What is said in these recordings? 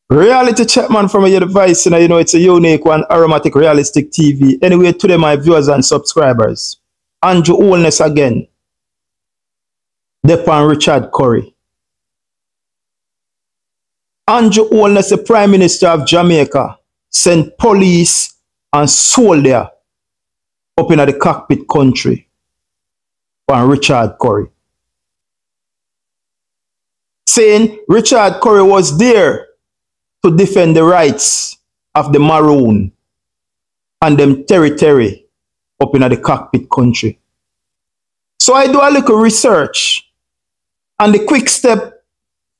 Reality check, man, from your device. You know, it's a unique one, aromatic, realistic TV. Anyway, today, my viewers and subscribers, Andrew Holness again. Depan Richard Currie. Andrew Holness, the Prime Minister of Jamaica, sent police and soldier up in the cockpit country for Richard Currie. Saying Richard Currie was there to defend the rights of the Maroon and them territory up in the cockpit country. So I do a little research, and the Quick Step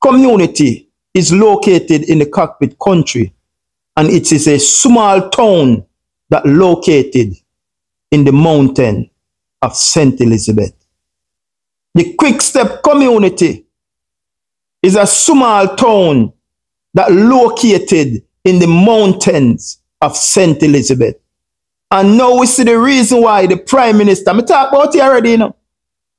community is located in the cockpit country, and it is a small town that located in the mountain of St. Elizabeth. The Quick Step community is a small town that located in the mountains of St. Elizabeth. And now we see the reason why the Prime Minister, I talk about it already, you know,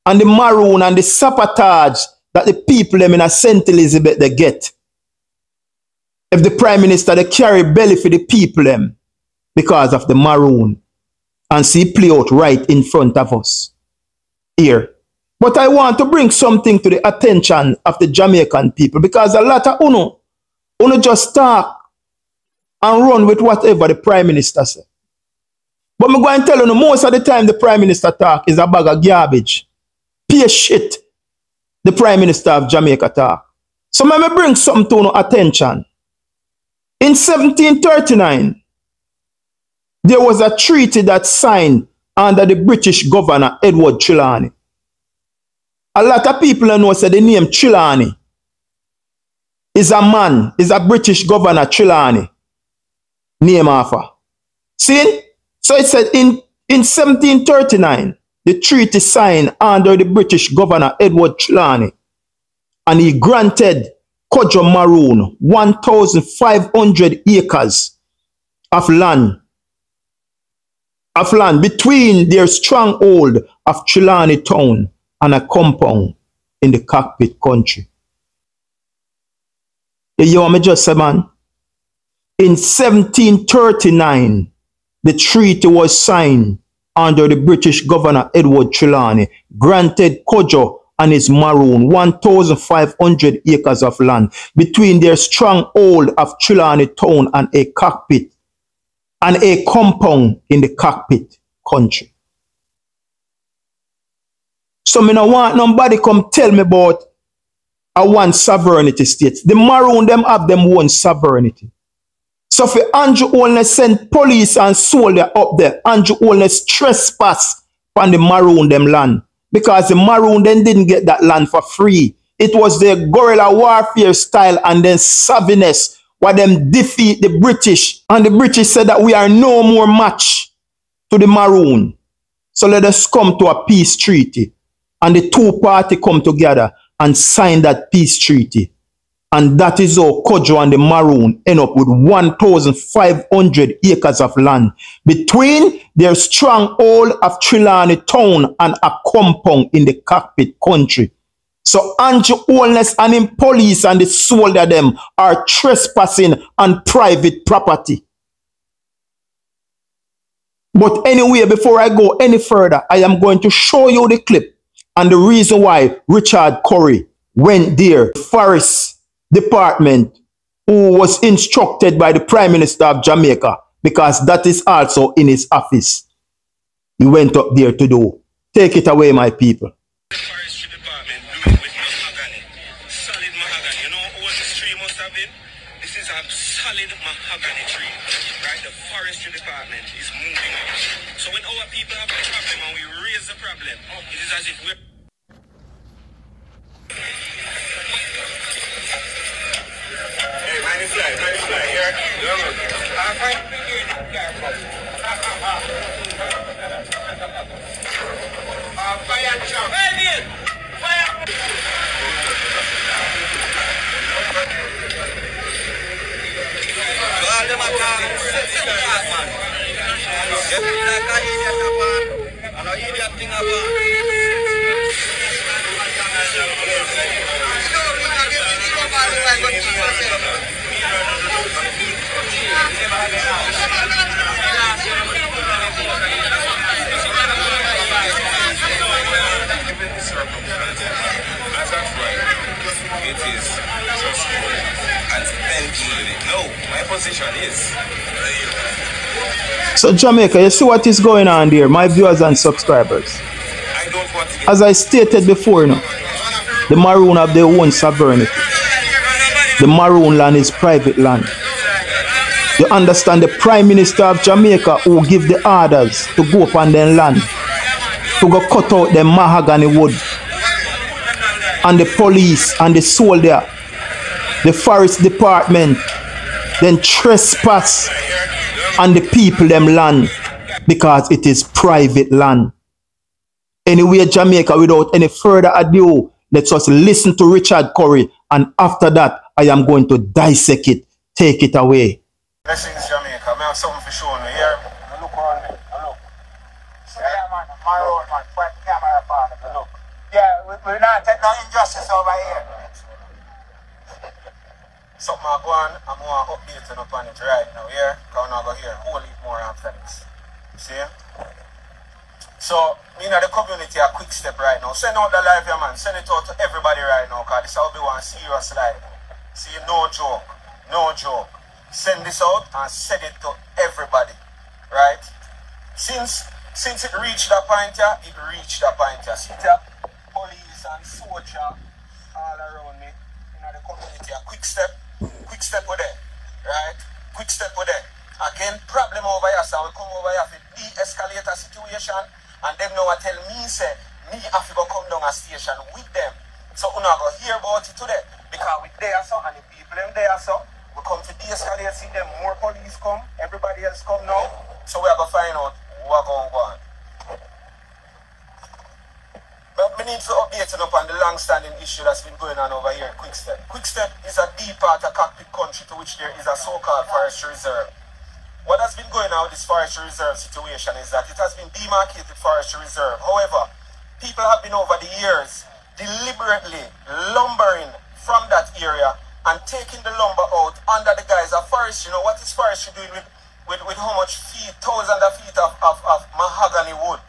and the Maroon and the sabotage that the people them in St. Elizabeth they get. If the Prime Minister they carry belly for the people them because of the Maroon, and see play out right in front of us here. But I want to bring something to the attention of the Jamaican people, because a lot of uno just talk and run with whatever the Prime Minister says. But I'm going to tell you, most of the time the Prime Minister talk is a bag of garbage. Pure shit the Prime Minister of Jamaica talk. So let me bring something to your attention. In 1739, there was a treaty that signed under the British governor Edward Trelawney. A lot of people know say the name Trelawney is a man, is a British governor Trelawney. Name offer. See? So it said in 1739, the treaty signed under the British governor Edward Trelawney, and he granted Kojo Maroon 1,500 acres of land between their stronghold of Trelawney town and a compound in the cockpit country. You want me just say, man? In 1739, the treaty was signed under the British governor Edward Trelawney, granted Kojo and his Maroon 1,500 acres of land between their stronghold of Trelawney town and a cockpit and a compound in the cockpit country. So me no want nobody come tell me about a one sovereignty state. The Maroon them have them one sovereignty. So for Andrew Holness send police and soldier up there, Andrew Holness trespass on the Maroon them land, because the Maroon then didn't get that land for free. It was their guerrilla warfare style and then savviness why them defeat the British, and the British said that we are no more match to the Maroon. So let us come to a peace treaty, and the two parties come together and sign that peace treaty. And that is how Kojo and the Maroon end up with 1,500 acres of land between their stronghold of Trelawney town and a compound in the cockpit country. So Andrew Holness and him police and the soldier them are trespassing on private property. But anyway, before I go any further, I am going to show you the clip and the reason why Richard Currie went there, Forest Department, who was instructed by the Prime Minister of Jamaica, because that is also in his office. He went up there to do. Take it away, my people. The Forestry Department do it with mahogany, solid mahogany. You know what this tree must have been? This is a solid mahogany tree, right? The Forestry Department is moving on. So when our people have a problem and we raise the problem, it is as if we're... Here. No, my position is. So Jamaica, you see what is going on there, my viewers and subscribers. I don't want to get As I stated before, the Maroon have their own sovereignty. The Maroon land is private land. You understand, the Prime Minister of Jamaica who give the orders to go upon their land, to go cut out the mahogany wood, and the police and the soldier, the forest department, then trespass on the people them land because it is private land. Anyway, Jamaica, without any further ado, let's just listen to Richard Currie, and after that, I am going to dissect it. Take it away. blessings, Jamaica. I have something for showing you here. Look around me. Look. Yeah, man. My road, man. Point the camera upon it. Look. Yeah, we're not taking no injustice over here. Something I go on, I'm going to update you upon it right now, yeah? Because I'm not going to hear a whole heap more after this. See? So, me in the community, a quick step right now. Send out the live, yeah, man. Send it out to everybody right now, because this will be one serious live. See, no joke. No joke. Send this out and send it to everybody, right? Since it reached that point here, it reached that point here. See there, police and soldier all around me in the community. A quick step with it, right? Quick step with it. Again, problem over here, so we come over here to de-escalate a situation, and them now tell me, say, me have to go come down a station with them. So we're not going to hear about it today, because we there so, and the people them there so, we come to de-escalate, see them, more police come, everybody else come now, so we are going to find out what's going on. But we need to update you up on the long-standing issue that's been going on over here at Quickstep. Quickstep is a deep part of cockpit country to which there is a so-called forestry reserve. What has been going on with this forestry reserve situation is that it has been demarcated forestry reserve. However, people have been over the years deliberately lumbering from that area and taking the lumber out under the guise of forestry. You know, what is forestry doing with how much feet, thousands of feet of mahogany wood,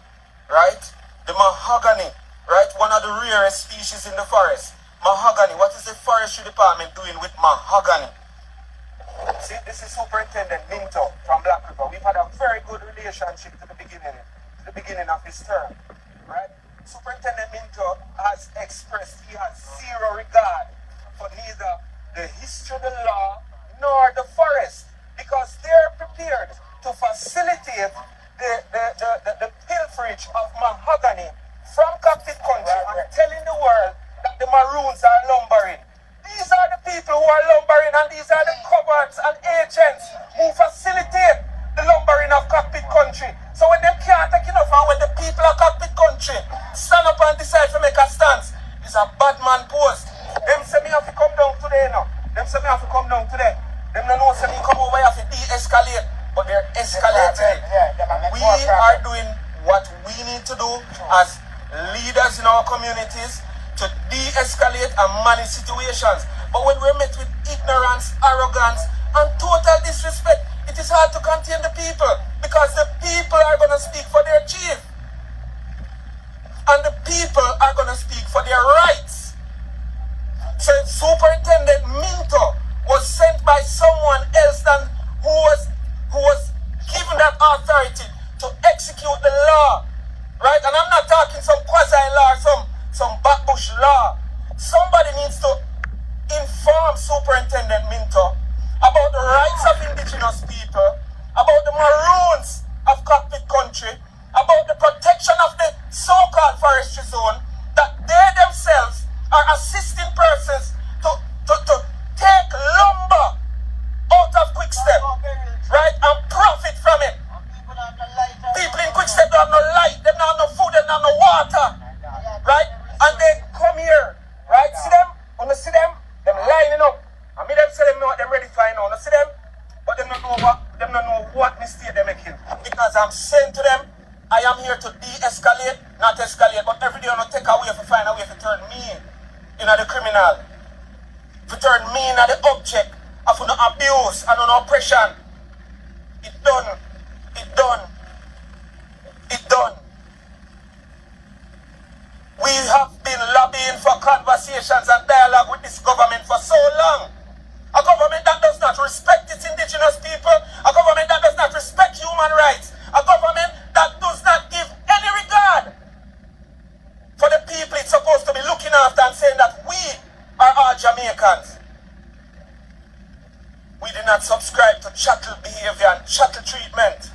right? The mahogany, right? One of the rarest species in the forest. Mahogany. What is the forestry department doing with mahogany? See, this is Superintendent Minto from Black River. We've had a very good relationship to the beginning of his term, right? Superintendent Minto has expressed he has zero regard for neither the history of the law nor the forest, because they're prepared to facilitate the pilferage of mahogany from cockpit country and telling the world that the Maroons are lumbering. These are the people who are lumbering, and these are the coverts and agents who facilitate the lumbering of cockpit country. So when them can't take enough, and when the people of cockpit country stand up and decide to make a stance, it's a bad man post. Them say me have to come down today now. Them say me have to come down today. Them don't know say me come over here to de-escalate, but they're escalating. We are doing what we need to do as leaders in our communities to de-escalate and manage situations. But when we're met with ignorance, arrogance, and total disrespect, it is hard to contain the people, because the people are going to speak for their chief. And the people are going to speak for their rights. So Superintendent Minto was sent by someone else than who was given that authority to execute the law. Right? And I'm not talking some quasi-law or some backbush law. Somebody needs to inform Superintendent Minto about the rights of indigenous people, about the Maroons of cockpit country, about the protection of the so-called forestry zone, that they themselves are assisting persons to take lumber out of Quickstep, right, and profit from it. People in Quickstep don't have no light, they don't have no food, they don't have no water, right? And they come here, right? See them? When you see them lining up. I mean, them say them know what they're ready for now. You see them? But them don't know what mistake they're making. Because I'm saying to them, I am here to de-escalate, not escalate. But every day I'm going to take a way to find a way to turn me into the criminal. To turn me into the object of an abuse and an oppression. It done. It done. It done. We have been lobbying for conversations and dialogue with this government for so long. A government that does not respect its indigenous people, a government that does not respect human rights, a government that does not give any regard for the people it's supposed to be looking after and saying that we are all Jamaicans. We do not subscribe to chattel behavior and chattel treatment.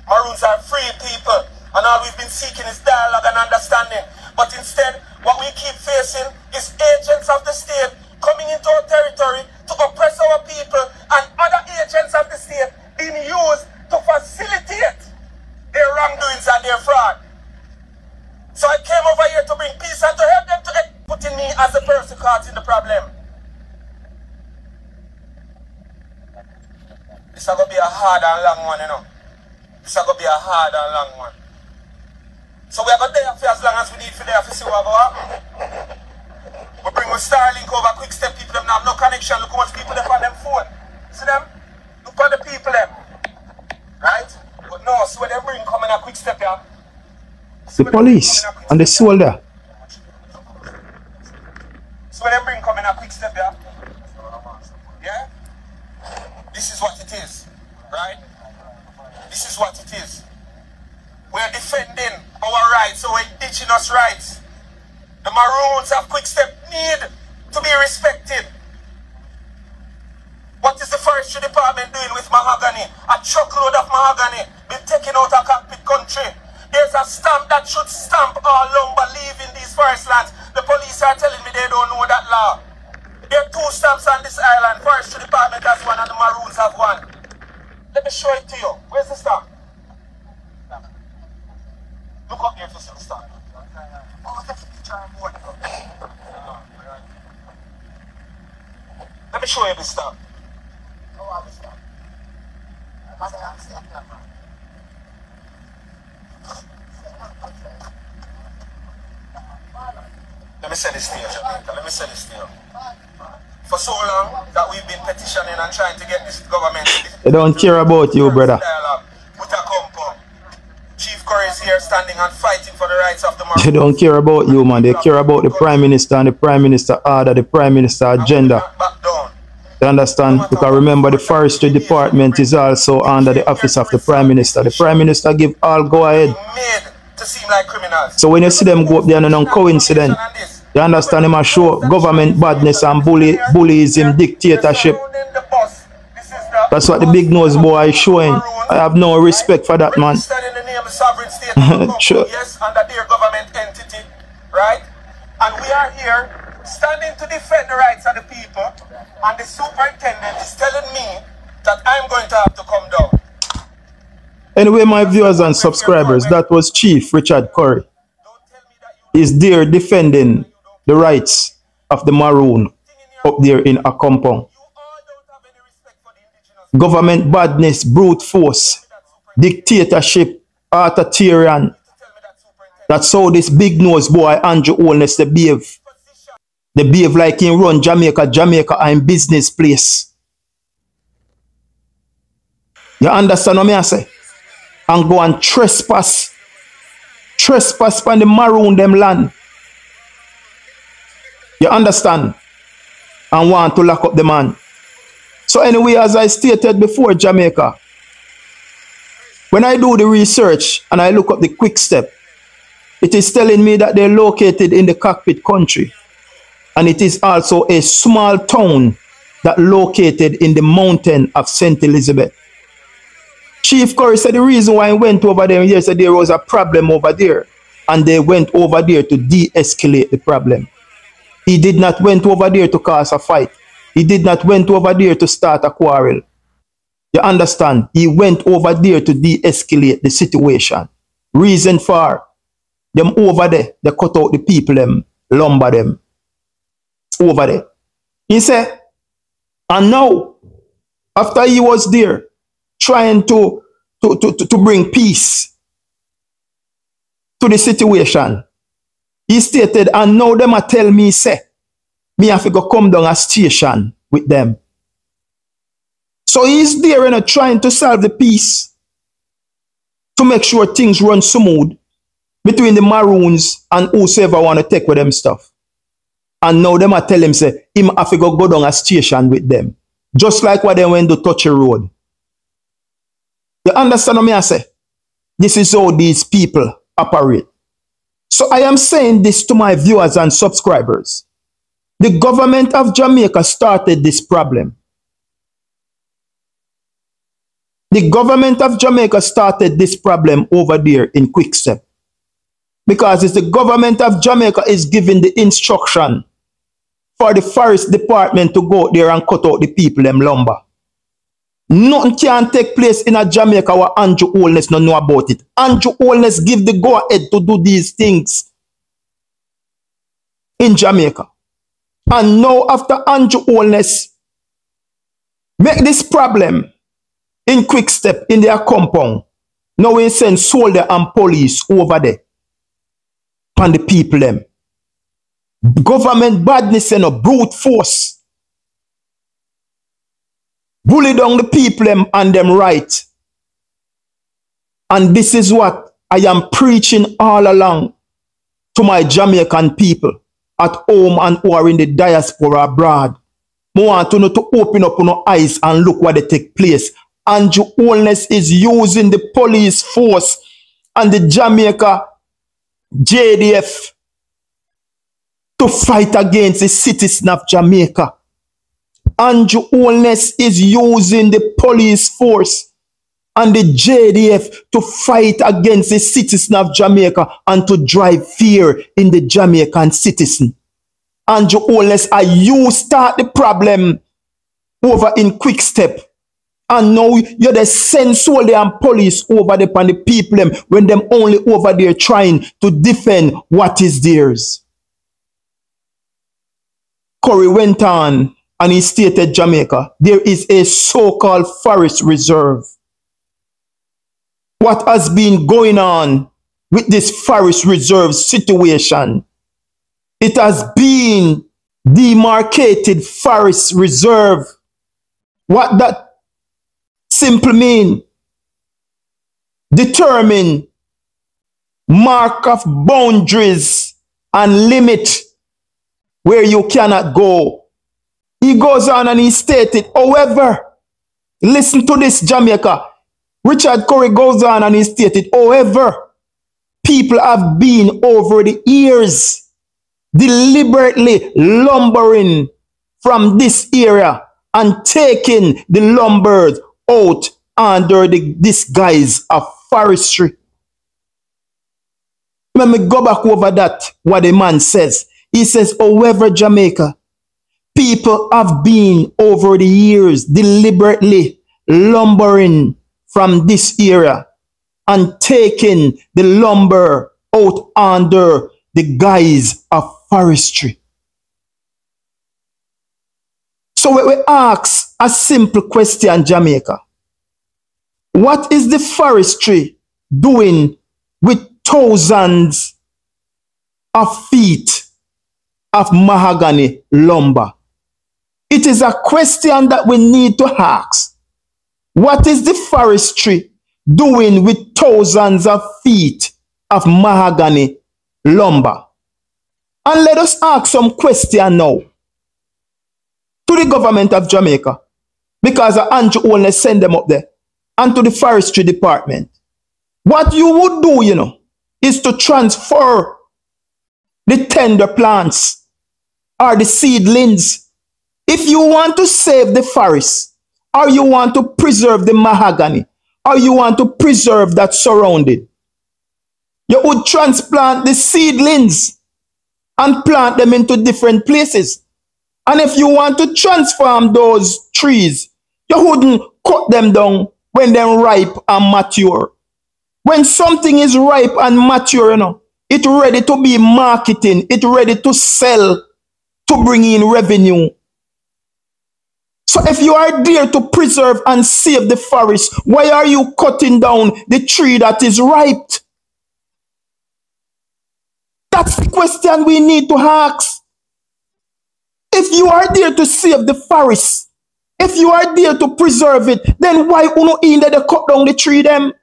Maroons are free people, and all we've been seeking is dialogue and understanding. But instead, what we keep facing is agents of the state coming into our territory to oppress our people, and other agents of the state being used to facilitate their wrongdoings and their fraud. So I came over here to bring peace and to help them to putting me as a person caught in the problem. This is going to be a hard and long one, you know. This is going to be a hard and long one. So we are going to there for as long as we need for there to see what we have. We bring with Starlink over quick step people, them now have no connection. Look how much people they on them phone. See them? Look at the people them. Right? But no, so when they bring coming a quick step here. The police and the soldier. So when they bring coming a quick step here. Yeah? This is what it is. Right? This is what it is. We're defending our rights, our indigenous rights. The Maroons of Quick Step need to be respected. What is the forestry department doing with mahogany? A truckload of mahogany been taken out of cockpit country. There's a stamp that should stamp all lumber leaving these forest lands. The police are telling me they don't know that law. There are 2 stamps on this island. Forestry department has one and the Maroons have one. Let me show it to you. Where's the stamp? Look up here to see the stamp. Oh, that's a picture on board. Let me show you this stamp. Oh, this stamp. Let me say this to you, Jamaica. Let me say this to you. For so long that we've been petitioning and trying to get this government. They don't care about you, brother. With a compound. Chief Currie is here standing and fighting for the rights of the Maroons. They don't care about you, man. They care about the Prime Minister and the Prime Minister order, the Prime Minister agenda. You understand? Because remember, the Forestry Department is also under the office of the Prime Minister. The Prime Minister give all go ahead. So when you see them go up there, no coincidence. You understand? Him a show government badness and bullyism, dictatorship. That's what the big nose boy is showing. I have no respect for that, man. Sure. Yes, under their government entity, right? And we are here standing to defend the rights of the people, and the superintendent is telling me that I'm going to have to come down. Anyway, my viewers and subscribers, that was Chief Richard Currie. He's there defending the rights of the Maroon up there in a compound. Government badness, brute force, dictatorship, authoritarian. That's how this big nose boy Andrew Holness they behave. They behave like he run Jamaica. Jamaica are in business place. You understand what I say? And go and trespass on the Maroon them land. You understand? And want to lock up the man. So anyway, as I stated before, Jamaica, when I do the research and I look up the quick step, it is telling me that they're located in the cockpit country. And it is also a small town that located in the mountain of St. Elizabeth. Chief Currie said the reason why he went over there, he said there was a problem over there. And they went over there to de-escalate the problem. He did not went over there to cause a fight. He did not went over there to start a quarrel. You understand? He went over there to de-escalate the situation. Reason for them over there, they cut out the people, them, lumber them. Over there. He said, and now, after he was there, trying to bring peace to the situation, he stated, and now them a tell me, say, me have to go come down a station with them. So he's there and trying to solve the peace, to make sure things run smooth between the Maroons and whosoever want to take with them stuff. And now them a tell him, say, him have to go down a station with them. Just like what they went to touch a road. You understand what I say? This is how these people operate. So I am saying this to my viewers and subscribers. The government of Jamaica started this problem. The government of Jamaica started this problem over there in Quickstep. Because it's the government of Jamaica is giving the instruction for the forest department to go there and cut out the people them lumber. Nothing can take place in a Jamaica where Andrew Holness don't know about it. Andrew Holness give the go-ahead to do these things in Jamaica. And now after Andrew Holness make this problem in Quickstep in their compound, now we send soldier and police over there and the people them. Government badness and a brute force. Bully down the people them and them right. And this is what I am preaching all along to my Jamaican people at home and who are in the diaspora abroad. I want to know to open up your eyes and look what they take place. Andrew Holness is using the police force and the Jamaica JDF to fight against the citizens of Jamaica. Andrew Holness is using the police force and the JDF to fight against the citizens of Jamaica and to drive fear in the Jamaican citizen. Andrew Holness, you start the problem over in Quickstep. And now you're the send soldier and police over there and the people them when them only over there trying to defend what is theirs. Currie went on and he stated Jamaica, there is a so-called forest reserve. What has been going on with this forest reserve situation? It has been demarcated forest reserve. What that simply mean? Determine mark of boundaries and limit where you cannot go. He goes on and he stated, however, listen to this, Jamaica. Richard Currie goes on and he stated, however, people have been over the years deliberately lumbering from this area and taking the lumbers out under the disguise of forestry. Let me go back over that, what the man says. He says, however, Jamaica, people have been over the years deliberately lumbering from this area and taking the lumber out under the guise of forestry. So we ask a simple question, Jamaica. What is the forestry doing with thousands of feet of mahogany lumber? It is a question that we need to ask. What is the forestry doing with thousands of feet of mahogany lumber? And let us ask some question now to the government of Jamaica, because Andrew Holness send them up there, and to the forestry department. What you would do, you know, is to transfer the tender plants or the seedlings. If you want to save the forest, or you want to preserve the mahogany, or you want to preserve that surrounding, you would transplant the seedlings and plant them into different places. And if you want to transform those trees, you wouldn't cut them down when they're ripe and mature. When something is ripe and mature, you know, it's ready to be marketing, it's ready to sell, to bring in revenue. So if you are there to preserve and save the forest, why are you cutting down the tree that is ripe? That's the question we need to ask. If you are there to save the forest, if you are there to preserve it, then why uno in there to cut down the tree them?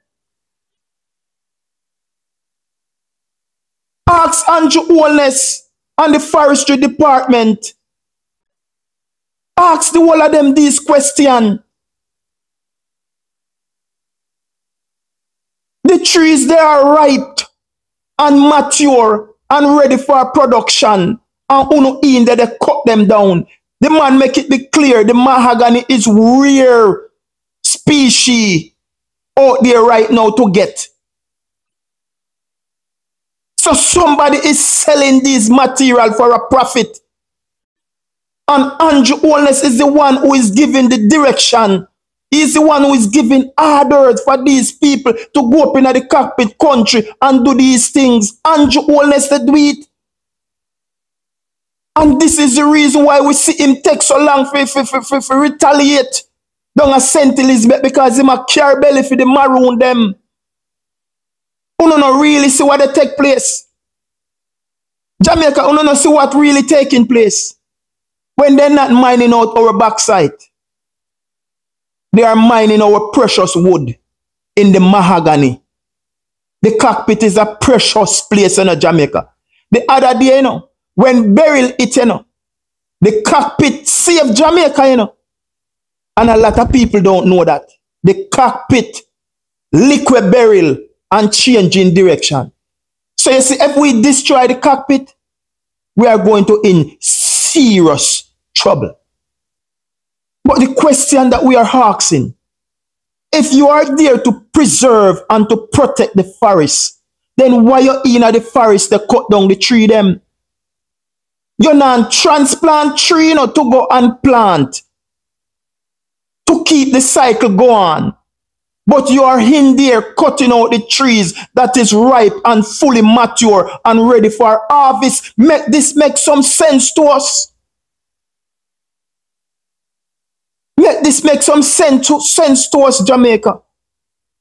Ask Andrew Holness and the forestry department. Ask the whole of them these questions. The trees, they are ripe and mature and ready for production. And uno in there, they cut them down. The man make it be clear, the mahogany is rare species out there right now to get. So somebody is selling this material for a profit. And Andrew Holness is the one who is giving the direction. He's the one who is giving orders for these people to go up in the cockpit country and do these things. Andrew Holness to do it. And this is the reason why we see him take so long for retaliate down at St. Elizabeth, because him a care belly for the Maroon them. You don't really see what they take place. Jamaica, you don't see what really taking place. When they're not mining out our backside, they are mining our precious wood in the mahogany. The cockpit is a precious place in Jamaica. The other day, when Beryl hit, the cockpit saved Jamaica, and a lot of people don't know that. The cockpit liquid Beryl and changing direction. So you see, if we destroy the cockpit, we are going to in serious trouble. But the question that we are asking, if you are there to preserve and to protect the forest, then why you in the forest to cut down the tree them? You not transplant tree to go and plant to keep the cycle going. But you are in there cutting out the trees that is ripe and fully mature and ready for harvest. This make some sense to us. Let this make some sense to us, Jamaica.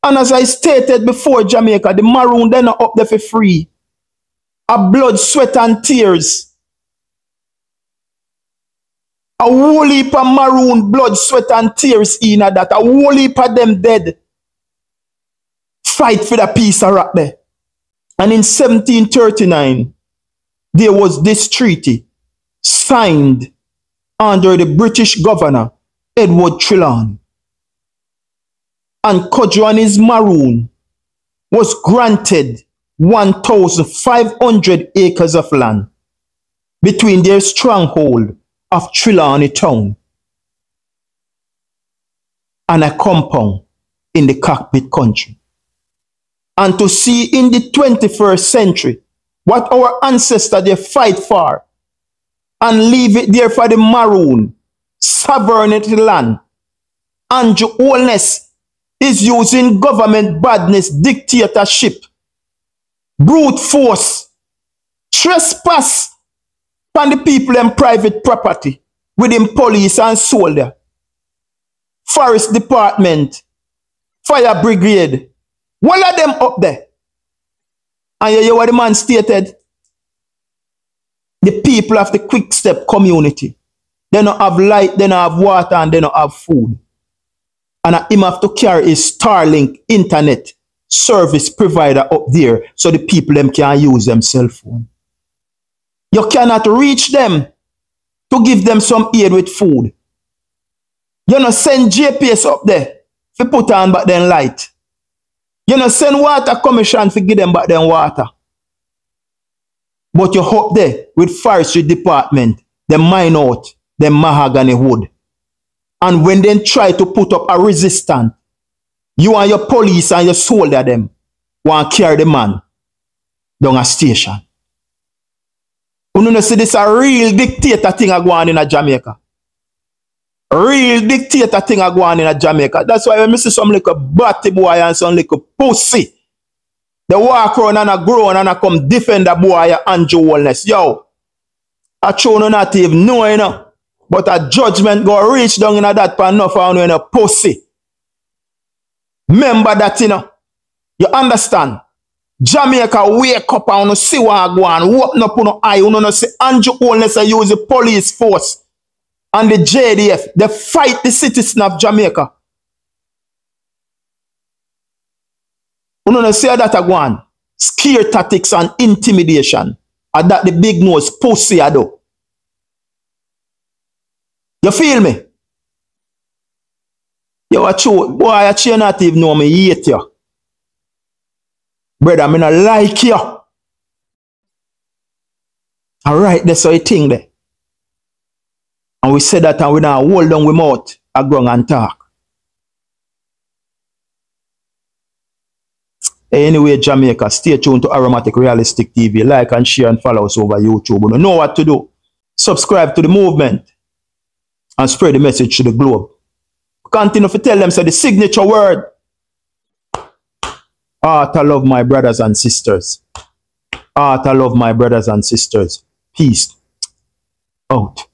And as I stated before, Jamaica, the Maroon, they're not up there for free. A blood, sweat, and tears. A whole heap of Maroon, blood, sweat, and tears in that. A whole heap of them dead. Fight for the peace of rock there. And in 1739, there was this treaty signed under the British governor, Edward Trelawney. And Cudjoe and his Maroon was granted 1,500 acres of land between their stronghold of Trelawney Town and a compound in the cockpit country. And to see in the 21st century what our ancestors they fight for and leave it there for the Maroon sovereignty land. Andrew Holness is using government badness, dictatorship, brute force, trespass on the people and private property within police and soldier, forest department, fire brigade. All of them up there. And you hear what the man stated? The people of the Quick Step community, they don't have light, they don't have water, and they don't have food. And him have to carry his Starlink internet service provider up there so the people them can use them cell phone. You cannot reach them to give them some aid with food. You know, send GPS up there to put on back then light. You know, send water commission to give them back then water. But you up there with forestry department, they mine out the mahogany wood. And when they try to put up a resistance, you and your police and your soldier them want to carry the man down a station. You know, see this a real dictator thing a go on in a Jamaica. Real dictator thing a go on in a Jamaica. That's why when I see some little batty boy and some little pussy, they walk around and a grown and a come defend the boy Andrew Holness. Yo, I show no not even know, you know. But a judgment go reach down in that pan enough and in a pussy. Remember that, you know. You understand? Jamaica wake up and see what go on. Open up on eye. You know, see Andrew Holness use the police force and the JDF. They fight the citizens of Jamaica. You know, see that go on. Scare tactics and intimidation. And that the big nose pussy I do. You feel me? You a true boy, you not even know me hate you. Brother, I not like you. Alright, that's how you think there. And we say that and we now hold down with mouth, I go and talk. Anyway, Jamaica, stay tuned to Aromatic Realistic TV. Like and share and follow us over YouTube. You know what to do. Subscribe to the movement and spread the message to the globe. Continue to tell them, say the signature word. Heart, I love my brothers and sisters. Heart, I love my brothers and sisters. Peace. Out.